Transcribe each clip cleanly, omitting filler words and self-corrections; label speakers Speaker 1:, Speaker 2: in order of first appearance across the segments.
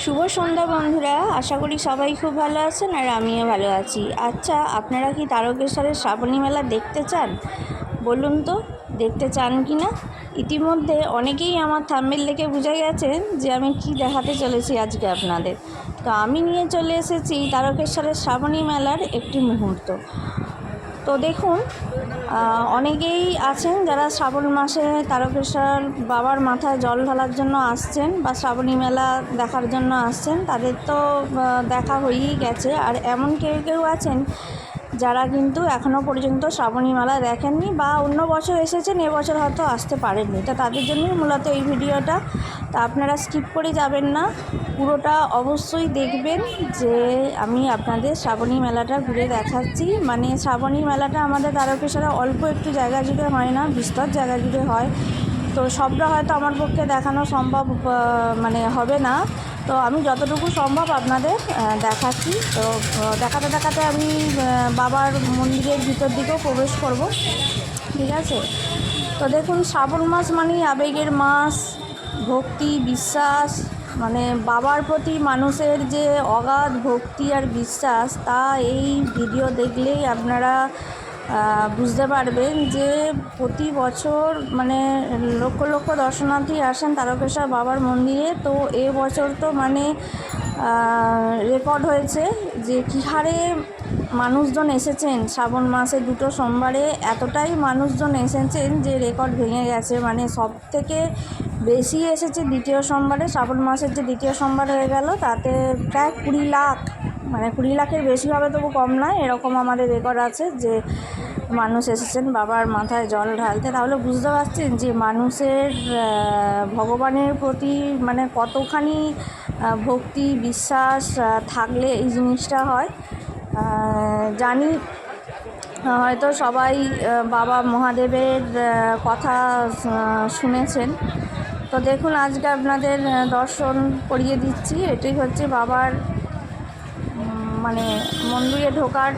Speaker 1: শুভ সন্ধ্যা বন্ধুরা, আশা করি সবাই খুব ভালো আছেন আর আমিও ভালো আছি। আচ্ছা, আপনারা কি তারকেশ্বরের শ্রাবণী মেলা দেখতে চান? বলুন তো, দেখতে চান কি না? ইতিমধ্যে অনেকেই আমার থাম্বনেল দেখে বুঝে গেছেন যে আমি কি দেখাতে চলেছি আজকে আপনাদের। তো আমি নিয়ে চলে এসেছি তারকেশ্বরের শ্রাবণী মেলার একটি মুহূর্ত। তো দেখুন, অনেকেই আছেন যারা শ্রাবণ মাসে তারকেশ্বর বাবার মাথায় জল ঢালার জন্য আসছেন বা শ্রাবণী মেলা দেখার জন্য আসছেন। তাদের তো দেখা হয়েই গেছে, আর এমন কেউ কেউ আছেন যারা কিন্তু এখনও পর্যন্ত শ্রাবণী মেলা দেখেননি বা অন্য বছর এসেছেন, এবছর হয়তো আসতে পারেননি। তো তাদের জন্যই মূলত এই ভিডিওটা। তা আপনারা স্কিপ করে যাবেন না, পুরোটা অবশ্যই দেখবেন যে আমি আপনাদের শ্রাবণী মেলাটা ঘুরে দেখাচ্ছি। মানে শ্রাবণী মেলাটা আমাদের তারকেশ্বরে অল্প একটু জায়গা জুড়ে হয় না, বিস্তর জায়গা জুড়ে হয়। তো সবটা হয়তো আমার পক্ষে দেখানো সম্ভব হবে না। তো আমি যতটুকু সম্ভব আপনাদের দেখাচ্ছি। তো দেখাতে দেখাতে আমি বাবার মন্দিরের ভিতর দিকেও প্রবেশ করব, ঠিক আছে? তো দেখুন, শ্রাবণ মাস মানেই আবেগের মাস, ভক্তি বিশ্বাস, মানে বাবার প্রতি মানুষের যে অগাধ ভক্তি আর বিশ্বাস, তা এই ভিডিও দেখলেই আপনারা বুঝতে পারবেন যে প্রতি বছর মানে লক্ষ লক্ষ দর্শনার্থী আসেন তারকেশ্বর বাবার মন্দিরে। তো এবছর তো রেকর্ড হয়েছে যে কী হারে মানুষজন এসেছেন। শ্রাবণ মাসে দুটো সোমবারে এতটাই মানুষজন এসেছেন যে রেকর্ড ভেঙে গেছে। মানে সব থেকে বেশি এসেছে দ্বিতীয় সোমবারে, শ্রাবণ মাসের যে দ্বিতীয় সোমবার হয়ে গেল, তাতে প্রায় 20 লাখ, মানে 20 লাখের বেশি হবে তবু কম নয়, এরকম আমাদের রেকর্ড আছে যে মানুষ এসেছেন বাবার মাথায় জল ঢালতে। তাহলে বুঝতে পারছেন যে মানুষের ভগবানের প্রতি মানে কতখানি ভক্তি বিশ্বাস থাকলে এই জিনিসটা হয়। জানি হয়তো সবাই বাবা মহাদেবের কথা শুনেছেন। তো দেখুন, আজকে আপনাদের দর্শন করিয়ে দিচ্ছি। এটাই হচ্ছে বাবার মানে মন্দিরে ঢোকার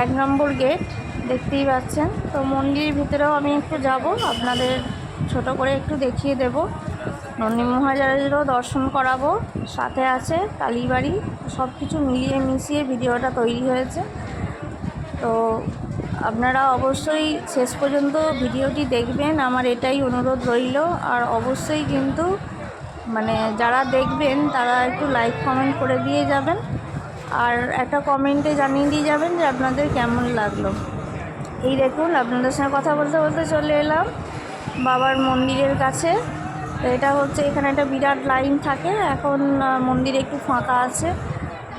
Speaker 1: 1 নম্বর গেট, দেখতেই পাচ্ছেন। তো মন্দিরের ভিতরেও আমি একটু যাব, আপনাদের ছোট করে একটু দেখিয়ে দেব। নন্দী মহারাজেরও দর্শন করাবো, সাথে আছে কালীবাড়ি, সব কিছু মিলিয়ে মিশিয়ে ভিডিওটা তৈরি হয়েছে। তো আপনারা অবশ্যই শেষ পর্যন্ত ভিডিওটি দেখবেন, আমার এটাই অনুরোধ রইল। আর অবশ্যই কিন্তু মানে যারা দেখবেন তারা একটু লাইক কমেন্ট করে দিয়ে যাবেন, আর একটা কমেন্টে জানিয়ে দিয়ে যাবেন যে আপনাদের কেমন লাগলো। এই দেখুন, আপনাদের সঙ্গে কথা বলতে বলতে চলে এলাম বাবার মন্দিরের কাছে। তো এটা হচ্ছে, এখানে একটা বিরাট লাইন থাকে, এখন মন্দিরে একটু ফাঁকা আছে।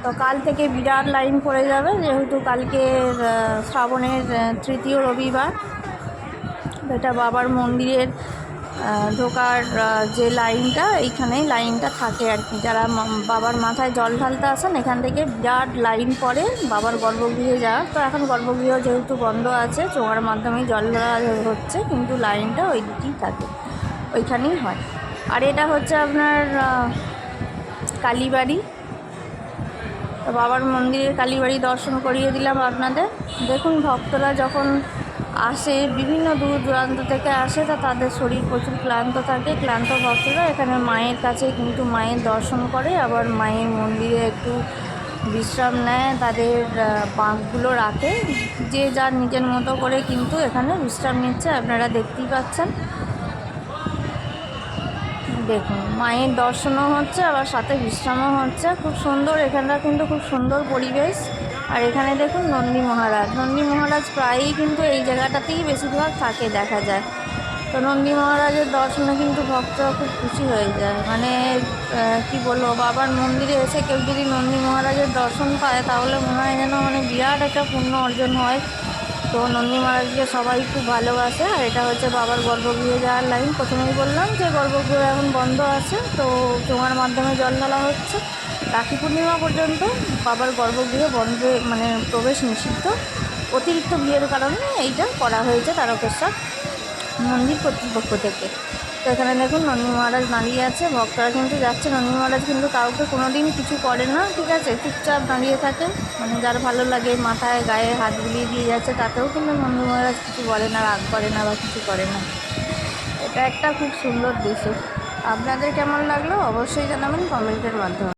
Speaker 1: তো কাল থেকে বিরাট লাইন পড়ে যাবে, যেহেতু কালকে শ্রাবণের তৃতীয় রবিবার। এটা বাবার মন্দিরের ঢোকার যে লাইনটা, এইখানেই লাইনটা থাকে আর কি। যারা বাবার মাথায় জল ঢালতে আসেন, এখান থেকে বিরাট লাইন পড়ে বাবার গর্ভগৃহে যাওয়ার। তো এখন গর্ভগৃহ যেহেতু বন্ধ আছে, চোঙার মাধ্যমেই জল ঢালা হচ্ছে, কিন্তু লাইনটা ওই দিকেই থাকে, ওইখানেই হয়। আর এটা হচ্ছে আপনার কালীবাড়ি। তো বাবার মন্দিরের কালীবাড়ি দর্শন করিয়ে দিলাম আপনাদের। দেখুন, ভক্তরা যখন আসে, বিভিন্ন দূর দূরান্ত থেকে আসে, তা তাদের শরীর প্রচুর ক্লান্ত থাকে। ক্লান্ত ভক্তরা এখানে মায়ের কাছে কিন্তু মায়ের দর্শন করে, আবার মায়ের মন্দিরে একটু বিশ্রাম নেয়, তাদের বাঁকগুলো রাখে, যে যার নিজের মতো করে কিন্তু এখানে বিশ্রাম নিচ্ছে, আপনারা দেখতেই পাচ্ছেন। দেখুন, মায়ের দর্শনও হচ্ছে আবার সাথে বিশ্রামও হচ্ছে, খুব সুন্দর। এখানটা কিন্তু খুব সুন্দর পরিবেশ। আর এখানে দেখুন নন্দী মহারাজ প্রায়ই কিন্তু এই জায়গাটাতেই বেশিরভাগ থাকে, দেখা যায়। তো নন্দী মহারাজের দর্শনে কিন্তু ভক্তরা খুব খুশি হয়ে যায়। মানে কি বলবো, বাবার মন্দিরে এসে কেউ যদি নন্দী মহারাজের দর্শন পায়, তাহলে মনে হয় যেন বিরাট একটা পুণ্য অর্জন হয়। তো নন্দী মহারাজকে সবাই খুব ভালোবাসে। আর এটা হচ্ছে বাবার গর্ভগৃহে যাওয়ার লাইন। প্রথমেই বললাম যে গর্ভগৃহ এখন বন্ধ আছে, তো চোঙার মাধ্যমে জল ঢালা হচ্ছে। রাখি পূর্ণিমা পর্যন্ত বাবার গর্ভগৃহে প্রবেশ নিষিদ্ধ। অতিরিক্ত ভিড়ের কারণে এইটা করা হয়েছে তারকেশ্বর মন্দির কর্তৃপক্ষ থেকে। তো এখানে দেখুন নন্দী মহারাজ দাঁড়িয়ে আছে, ভক্তরা কিন্তু যাচ্ছে। নন্দী মহারাজ কিন্তু কাউকে কোনো দিন কিছু করে না, ঠিক আছে, চুপচাপ দাঁড়িয়ে থাকে। মানে যার ভালো লাগে মাথায় গায়ে হাত বুলিয়ে দিয়ে যাচ্ছে, তাতেও কিন্তু নন্দী মহারাজ কিছু বলে না, রাগ করে না বা কিছু করে না। এটা একটা খুব সুন্দর দৃশ্য। আপনাদের কেমন লাগলো অবশ্যই জানাবেন কমেন্টের মাধ্যমে।